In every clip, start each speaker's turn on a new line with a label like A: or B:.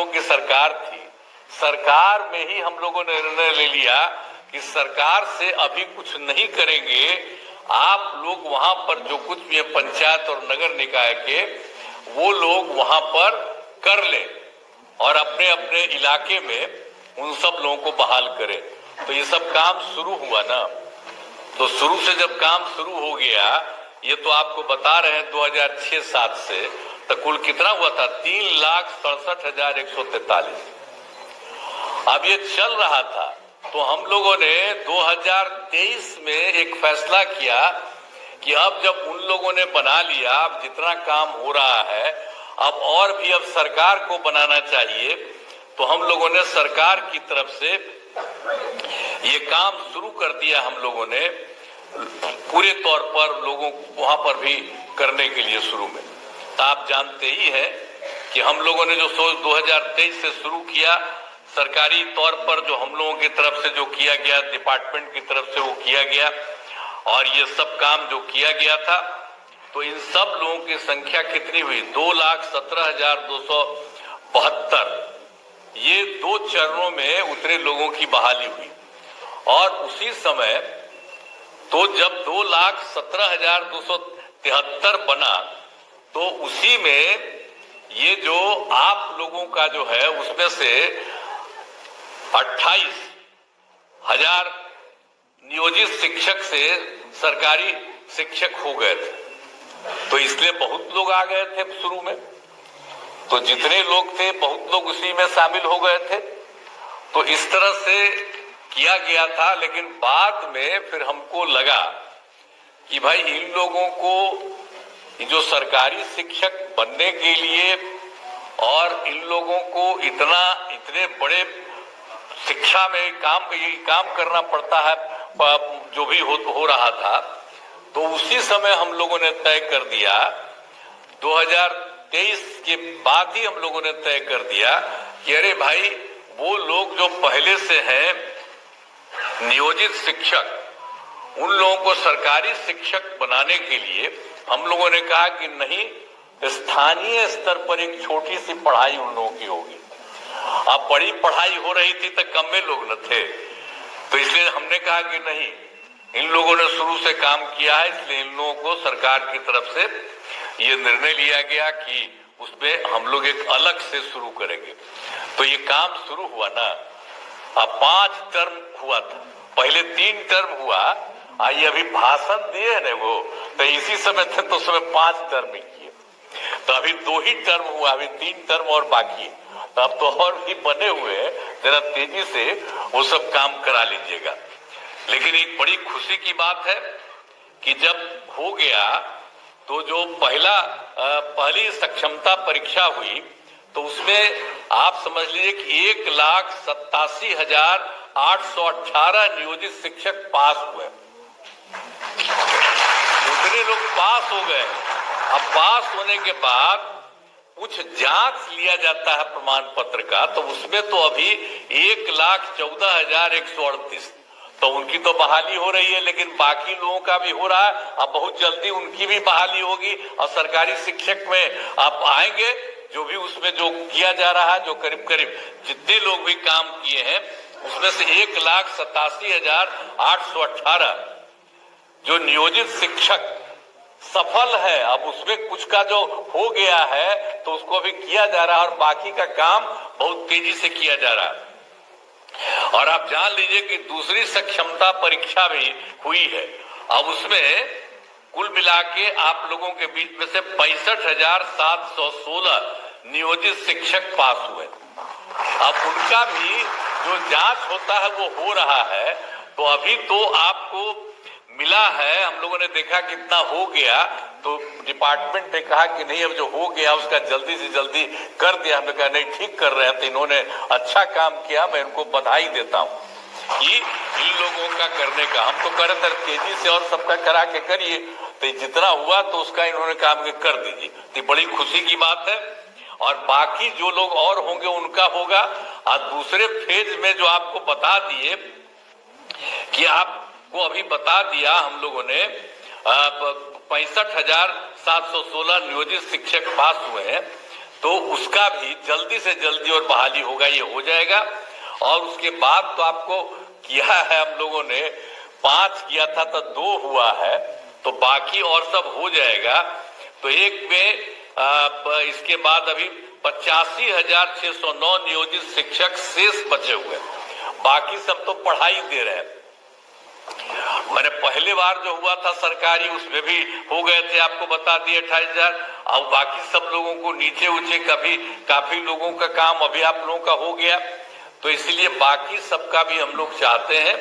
A: लोगों की सरकार थी, सरकार में ही हम लोगों ने निर्णय ले लिया कि सरकार से अभी कुछ नहीं करेंगे, आप लोग वहां पर जो कुछ भी है पंचायत और नगर निकाय के, वो लोग वहां पर कर ले और अपने अपने इलाके में उन सब लोगों को बहाल करें। तो ये सब काम शुरू हुआ ना, तो शुरू से जब काम शुरू हो गया, ये तो आपको बता रहे हैं 2006-07 से तो कुल कितना हुआ था, 3,67,143। अब ये चल रहा था, तो हम लोगों ने 2023 में एक फैसला किया कि अब जब उन लोगों ने बना लिया, अब जितना काम हो रहा है अब और भी अब सरकार को बनाना चाहिए, तो हम लोगों ने सरकार की तरफ से ये काम शुरू कर दिया। हम लोगों ने पूरे तौर पर लोगों वहां पर भी करने के लिए शुरू में, तो आप जानते ही हैं कि हम लोगों ने जो सोच 2023 से शुरू किया, सरकारी तौर पर जो हम लोगों की तरफ से जो किया गया, डिपार्टमेंट की तरफ से वो किया गया और ये सब काम जो किया गया था, तो इन सब लोगों की संख्या कितनी हुई, 2,17,272। ये 2 चरणों में उतने लोगों की बहाली हुई और उसी समय तो जब 2,17,273 बना, तो उसी में ये जो आप लोगों का जो है उसमें से 28,000 नियोजित शिक्षक से सरकारी शिक्षक हो गए थे। तो इसलिए बहुत लोग आ गए थे शुरू में, तो जितने लोग थे बहुत लोग उसी में शामिल हो गए थे। तो इस तरह से किया गया था, लेकिन बाद में फिर हमको लगा कि भाई इन लोगों को जो सरकारी शिक्षक बनने के लिए और इन लोगों को इतने बड़े शिक्षा में काम करना पड़ता है, जो भी हो रहा था, तो उसी समय हम लोगों ने तय कर दिया, 2023 के बाद ही हम लोगों ने तय कर दिया कि अरे भाई वो लोग जो पहले से हैं नियोजित शिक्षक, उन लोगों को सरकारी शिक्षक बनाने के लिए हम लोगों ने कहा कि नहीं, स्थानीय स्तर पर एक छोटी सी पढ़ाई उन लोगों की होगी। अब बड़ी पढ़ाई हो रही थी तो कम में लोग न थे, तो इसलिए हमने कहा कि नहीं, इन लोगों ने शुरू से काम किया है, इसलिए इन लोगों को सरकार की तरफ से ये निर्णय लिया गया कि उसमें हम लोग एक अलग से शुरू करेंगे। तो ये काम शुरू हुआ ना, अब 5 टर्म हुआ था, पहले 3 टर्म हुआ, आई अभी भाषण दिए ना वो, तो इसी समय थे तो उसमें 5 टर्म ही किए, तो अभी 2 ही टर्म हुआ, अभी 3 टर्म और बाकी है, तो अब तो और भी बने हुए हैं, जरा तेजी से वो सब काम करा लीजिएगा। लेकिन एक बड़ी खुशी की बात है कि जब हो गया तो जो पहली सक्षमता परीक्षा हुई, तो उसमें आप समझ लीजिए कि 1,87,818 नियोजित शिक्षक पास हुए, उतने लोग पास हो गए। अब पास होने के बाद कुछ जांच लिया जाता है प्रमाण पत्र का, तो उसमें तो अभी 1,14,138, तो उनकी तो बहाली हो रही है, लेकिन बाकी लोगों का भी हो रहा है। अब बहुत जल्दी उनकी भी बहाली होगी और सरकारी शिक्षक में आप आएंगे, जो भी उसमें जो किया जा रहा है, जो करीब करीब जितने लोग भी काम किए हैं, उसमें से 1,87,818 जो नियोजित शिक्षक सफल है। अब उसमें कुछ का जो हो गया है तो उसको भी किया जा रहा है और बाकी का काम बहुत तेजी से किया जा रहा है। और आप जान लीजिए कि दूसरी सक्षमता परीक्षा भी हुई है, अब उसमें कुल मिला के आप लोगों के बीच में से 65,716 नियोजित शिक्षक पास हुए। अब उनका भी जो जांच होता है वो हो रहा है, तो अभी तो आपको मिला है, हम लोगों ने देखा कितना हो गया, तो डिपार्टमेंट ने कहा कि नहीं, अब जो हो गया उसका जल्दी से जल्दी कर दिया। हमने कहा नहीं, ठीक कर रहे हैं, तो इन्होंने अच्छा काम किया, मैं इनको बधाई देता हूं कि इन लोगों का करने का। हम तो कर रहे थे तेजी से और सबका करा के करिए, तो जितना हुआ तो उसका इन्होंने काम कर दीजिए, तो बड़ी खुशी की बात है। और बाकी जो लोग और होंगे उनका होगा। और दूसरे फेज में जो आपको बता दिए कि आपको अभी बता दिया हम लोगों ने 65,716 नियोजित शिक्षक पास हुए हैं, तो उसका भी जल्दी से जल्दी और बहाली होगा, ये हो जाएगा। और उसके बाद तो आपको किया है हम लोगों ने 5 किया था तो 2 हुआ है, तो बाकी और सब हो जाएगा। तो एक में इसके बाद अभी 85,609 नियोजित शिक्षक शेष बचे हुए, बाकी सब तो पढ़ाई दे रहे हैं। मैंने पहले बार जो हुआ था सरकारी, उसमें भी हो गए थे, आपको बता दिए 28,000। और बाकी सब लोगों को नीचे ऊंचे काफी लोगों का काम अभी आप लोगों का हो गया। तो इसलिए बाकी सबका भी हम लोग चाहते हैं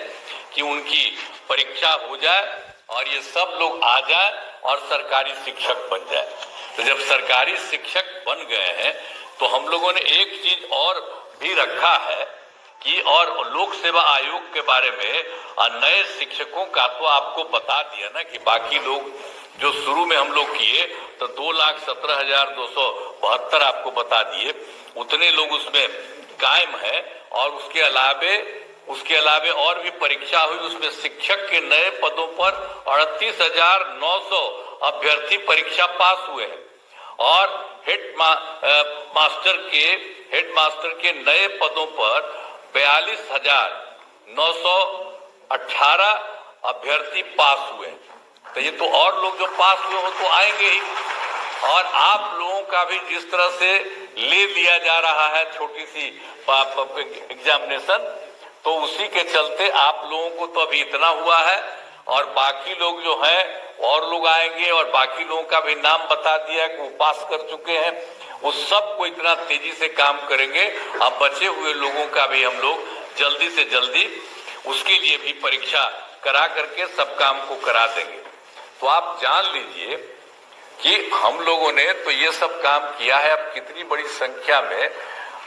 A: कि उनकी परीक्षा हो जाए और ये सब लोग आ जाए और सरकारी शिक्षक बन जाए। तो जब सरकारी शिक्षक बन गए हैं तो हम लोगों ने एक चीज और भी रखा है कि, और लोक सेवा आयोग के बारे में नए शिक्षकों का तो आपको बता दिया ना कि बाकी लोग जो शुरू में हम लोग किए तो 2,17,272 आपको बता दिए, उतने लोग उसमें कायम है। और उसके अलावे और भी परीक्षा हुई, उसमें शिक्षक के नए पदों पर 38,900 अभ्यर्थी परीक्षा पास हुए हैं। और हेड मास्टर के नए पदों पर 42,918 अभ्यर्थी पास हुए। तो ये तो और लोग जो पास हुए हो तो आएंगे ही। और आप लोगों का भी जिस तरह से ले लिया जा रहा है छोटी सी एग्जामिनेशन, तो उसी के चलते आप लोगों को तो अभी इतना हुआ है। और बाकी लोग जो हैं और लोग आएंगे, और बाकी लोगों का भी नाम बता दिया कि वो पास कर चुके हैं, उस सब को इतना तेजी से काम करेंगे। अब बचे हुए लोगों का भी हम लोग जल्दी से जल्दी उसके लिए भी परीक्षा करा करके सब काम को करा देंगे। तो आप जान लीजिए कि हम लोगों ने तो ये सब काम किया है। अब कितनी बड़ी संख्या में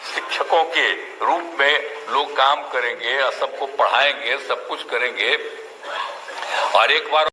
A: शिक्षकों के रूप में लोग काम करेंगे, सबको पढ़ाएंगे, सब कुछ करेंगे। और एक बार